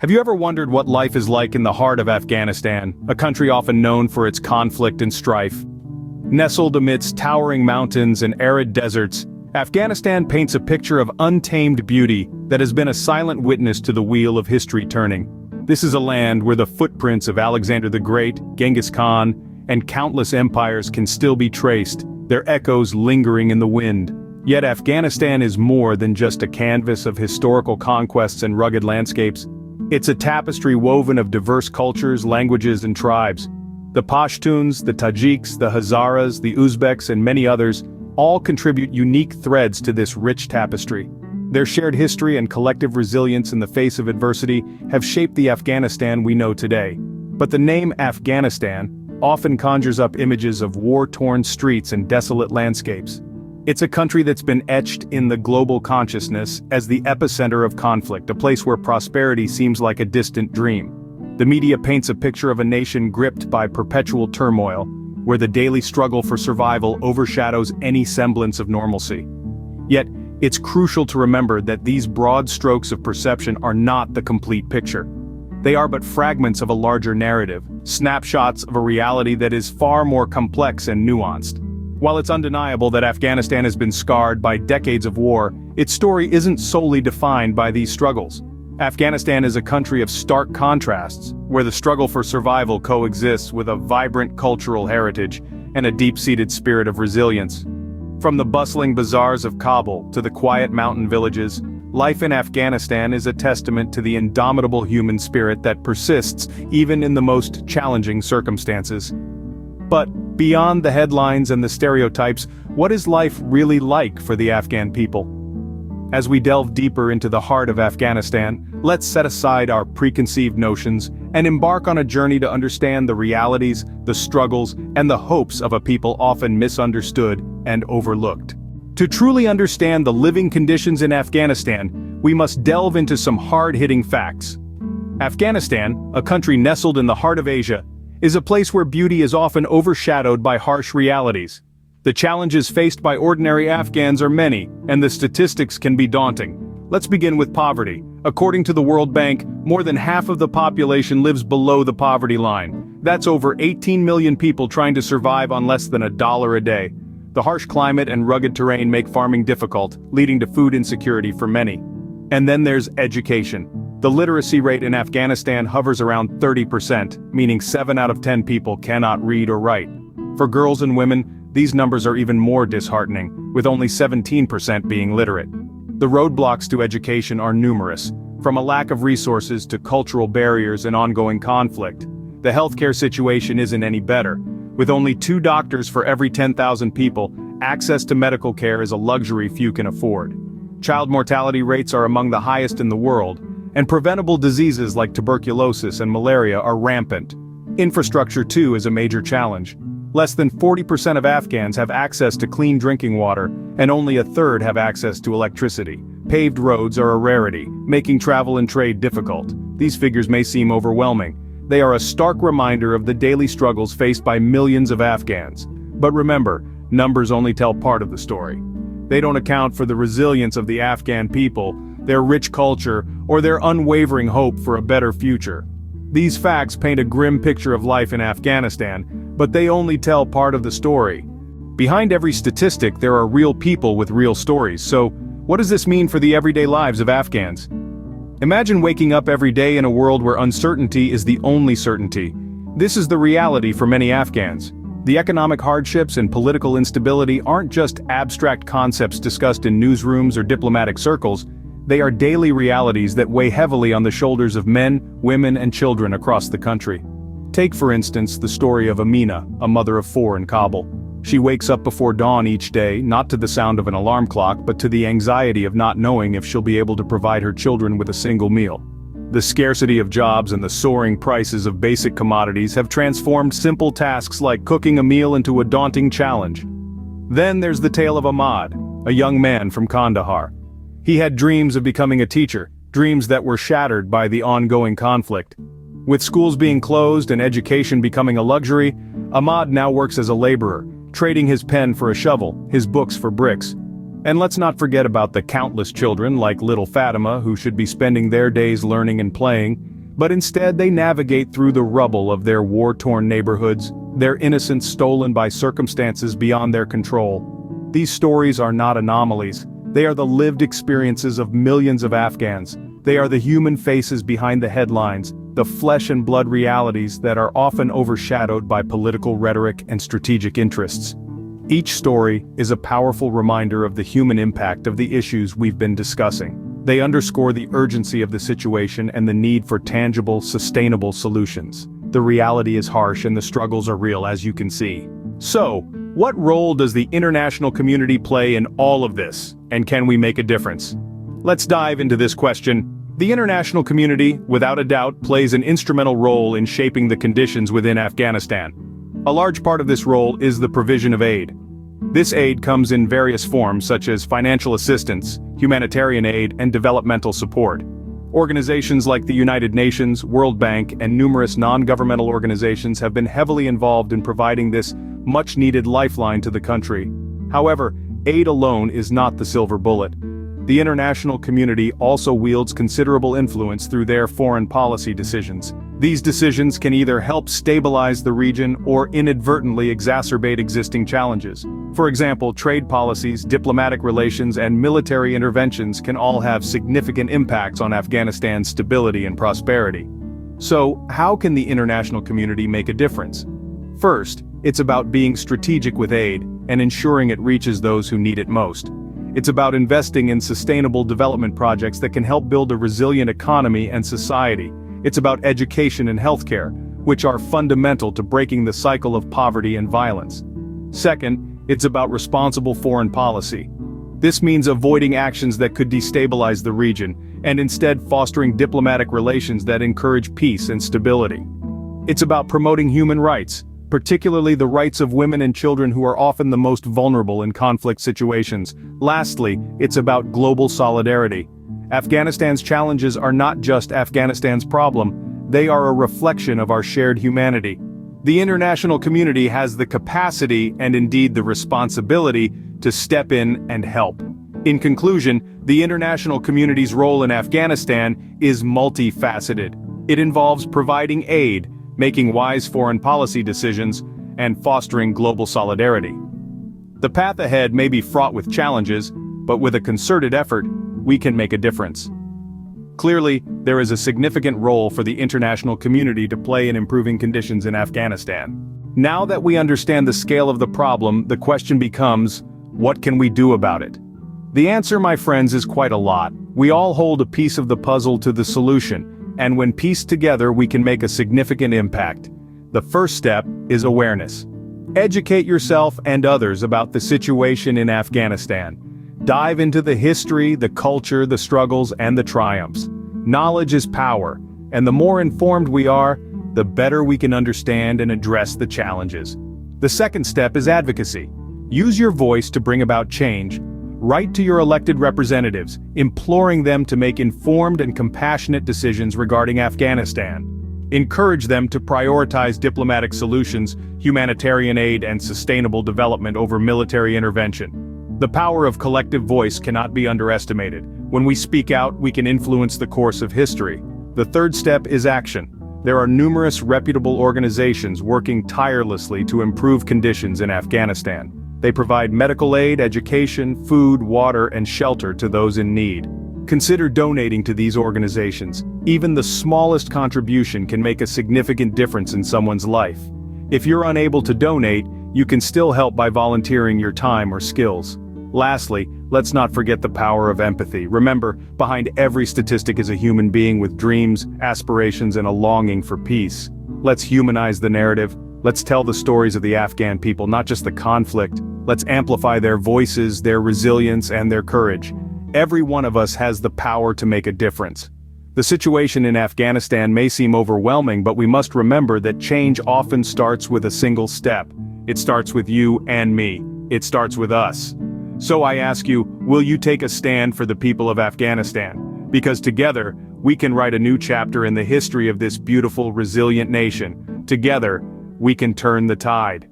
Have you ever wondered what life is like in the heart of Afghanistan, a country often known for its conflict and strife? Nestled amidst towering mountains and arid deserts, Afghanistan paints a picture of untamed beauty that has been a silent witness to the wheel of history turning. This is a land where the footprints of Alexander the Great, Genghis Khan, and countless empires can still be traced, their echoes lingering in the wind. Yet Afghanistan is more than just a canvas of historical conquests and rugged landscapes. It's a tapestry woven of diverse cultures, languages, and tribes. The Pashtuns, the Tajiks, the Hazaras, the Uzbeks, and many others all contribute unique threads to this rich tapestry. Their shared history and collective resilience in the face of adversity have shaped the Afghanistan we know today. But the name Afghanistan often conjures up images of war-torn streets and desolate landscapes. It's a country that's been etched in the global consciousness as the epicenter of conflict, a place where prosperity seems like a distant dream. The media paints a picture of a nation gripped by perpetual turmoil, where the daily struggle for survival overshadows any semblance of normalcy. Yet, it's crucial to remember that these broad strokes of perception are not the complete picture. They are but fragments of a larger narrative, snapshots of a reality that is far more complex and nuanced. While it's undeniable that Afghanistan has been scarred by decades of war, its story isn't solely defined by these struggles. Afghanistan is a country of stark contrasts, where the struggle for survival coexists with a vibrant cultural heritage and a deep-seated spirit of resilience. From the bustling bazaars of Kabul to the quiet mountain villages, life in Afghanistan is a testament to the indomitable human spirit that persists even in the most challenging circumstances. But beyond the headlines and the stereotypes, what is life really like for the Afghan people? As we delve deeper into the heart of Afghanistan, let's set aside our preconceived notions and embark on a journey to understand the realities, the struggles, and the hopes of a people often misunderstood and overlooked. To truly understand the living conditions in Afghanistan, we must delve into some hard-hitting facts. Afghanistan, a country nestled in the heart of Asia, is a place where beauty is often overshadowed by harsh realities. The challenges faced by ordinary Afghans are many, and the statistics can be daunting. Let's begin with poverty. According to the World Bank, more than half of the population lives below the poverty line. That's over 18 million people trying to survive on less than $1 a day. The harsh climate and rugged terrain make farming difficult, leading to food insecurity for many. And then there's education. The literacy rate in Afghanistan hovers around 30%, meaning 7 out of 10 people cannot read or write. For girls and women, these numbers are even more disheartening, with only 17% being literate. The roadblocks to education are numerous, from a lack of resources to cultural barriers and ongoing conflict. The healthcare situation isn't any better. With only 2 doctors for every 10,000 people, access to medical care is a luxury few can afford. Child mortality rates are among the highest in the world, and preventable diseases like tuberculosis and malaria are rampant. Infrastructure too is a major challenge. Less than 40% of Afghans have access to clean drinking water, and only a third have access to electricity. Paved roads are a rarity, making travel and trade difficult. These figures may seem overwhelming. They are a stark reminder of the daily struggles faced by millions of Afghans. But remember, numbers only tell part of the story. They don't account for the resilience of the Afghan people, their rich culture, or their unwavering hope for a better future. These facts paint a grim picture of life in Afghanistan, but they only tell part of the story. Behind every statistic there are real people with real stories, so what does this mean for the everyday lives of Afghans? Imagine waking up every day in a world where uncertainty is the only certainty. This is the reality for many Afghans. The economic hardships and political instability aren't just abstract concepts discussed in newsrooms or diplomatic circles. They are daily realities that weigh heavily on the shoulders of men, women, and children across the country. Take for instance the story of Amina, a mother of 4 in Kabul. She wakes up before dawn each day, not to the sound of an alarm clock, but to the anxiety of not knowing if she'll be able to provide her children with a single meal. The scarcity of jobs and the soaring prices of basic commodities have transformed simple tasks like cooking a meal into a daunting challenge. Then there's the tale of Ahmad, a young man from Kandahar. He had dreams of becoming a teacher, dreams that were shattered by the ongoing conflict. With schools being closed and education becoming a luxury, Ahmad now works as a laborer, trading his pen for a shovel, his books for bricks. And let's not forget about the countless children like little Fatima who should be spending their days learning and playing, but instead they navigate through the rubble of their war-torn neighborhoods, their innocence stolen by circumstances beyond their control. These stories are not anomalies. They are the lived experiences of millions of Afghans. They are the human faces behind the headlines, the flesh and blood realities that are often overshadowed by political rhetoric and strategic interests. Each story is a powerful reminder of the human impact of the issues we've been discussing. They underscore the urgency of the situation and the need for tangible, sustainable solutions. The reality is harsh and the struggles are real, as you can see. So, what role does the international community play in all of this, and can we make a difference? Let's dive into this question. The international community, without a doubt, plays an instrumental role in shaping the conditions within Afghanistan. A large part of this role is the provision of aid. This aid comes in various forms such as financial assistance, humanitarian aid, and developmental support. Organizations like the United Nations, World Bank, and numerous non-governmental organizations have been heavily involved in providing this much-needed lifeline to the country. However, aid alone is not the silver bullet. The international community also wields considerable influence through their foreign policy decisions. These decisions can either help stabilize the region or inadvertently exacerbate existing challenges. For example, trade policies, diplomatic relations, and military interventions can all have significant impacts on Afghanistan's stability and prosperity. So, how can the international community make a difference? First, it's about being strategic with aid and ensuring it reaches those who need it most. It's about investing in sustainable development projects that can help build a resilient economy and society. It's about education and healthcare, which are fundamental to breaking the cycle of poverty and violence. Second, it's about responsible foreign policy. This means avoiding actions that could destabilize the region, and instead fostering diplomatic relations that encourage peace and stability. It's about promoting human rights, particularly the rights of women and children who are often the most vulnerable in conflict situations. Lastly, it's about global solidarity. Afghanistan's challenges are not just Afghanistan's problem, they are a reflection of our shared humanity. The international community has the capacity and indeed the responsibility to step in and help. In conclusion, the international community's role in Afghanistan is multifaceted. It involves providing aid, making wise foreign policy decisions, and fostering global solidarity. The path ahead may be fraught with challenges, but with a concerted effort, we can make a difference. Clearly, there is a significant role for the international community to play in improving conditions in Afghanistan. Now that we understand the scale of the problem, the question becomes, what can we do about it? The answer, my friends, is quite a lot. We all hold a piece of the puzzle to the solution, and when pieced together we can make a significant impact. The first step is awareness. Educate yourself and others about the situation in Afghanistan. Dive into the history, the culture, the struggles, and the triumphs. Knowledge is power, and the more informed we are, the better we can understand and address the challenges. The second step is advocacy. Use your voice to bring about change. Write to your elected representatives, imploring them to make informed and compassionate decisions regarding Afghanistan. Encourage them to prioritize diplomatic solutions, humanitarian aid, and sustainable development over military intervention. The power of collective voice cannot be underestimated. When we speak out, we can influence the course of history. The third step is action. There are numerous reputable organizations working tirelessly to improve conditions in Afghanistan. They provide medical aid, education, food, water, and shelter to those in need. Consider donating to these organizations. Even the smallest contribution can make a significant difference in someone's life. If you're unable to donate, you can still help by volunteering your time or skills. Lastly, let's not forget the power of empathy. Remember, behind every statistic is a human being with dreams, aspirations, and a longing for peace. Let's humanize the narrative. Let's tell the stories of the Afghan people, not just the conflict. Let's amplify their voices, their resilience, and their courage. Every one of us has the power to make a difference. The situation in Afghanistan may seem overwhelming, but we must remember that change often starts with a single step. It starts with you and me. It starts with us. So I ask you, will you take a stand for the people of Afghanistan? Because together, we can write a new chapter in the history of this beautiful, resilient nation. Together, we can turn the tide.